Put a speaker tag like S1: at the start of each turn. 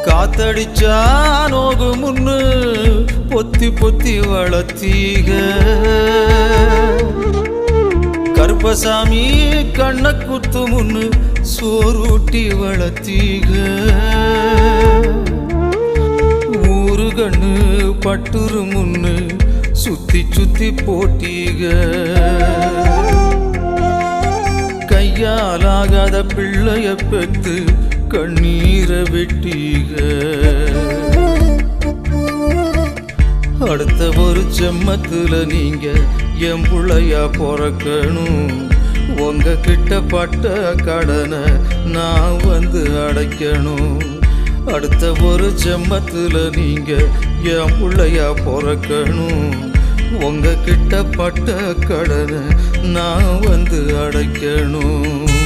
S1: காத்தடிச்சா நோகு முன்னு பொத்தி பொத்தி வளர்த்தீக கருப்பசாமி கண்ண குத்து முன்னு சோறுட்டி வளர்த்தீக ஊரு கண்ணு பட்டுரு முன்னு சுத்தி சுத்தி போட்டீக கையாலாகாத பிள்ளைய பெத்து கண்ணீரை வெட்டீக அடுத்த ஒரு ஜென்மத்துல நீங்க என் புள்ளையா பிறக்கணும் உங்க கிட்ட பட்ட கடனை நான் வந்து அடைக்கணும் அடுத்த ஒரு ஜென்மத்துல நீங்க என் புள்ளையா பிறக்கணும் உங்க கிட்ட பட்ட கடனை நான் வந்து அடைக்கணும்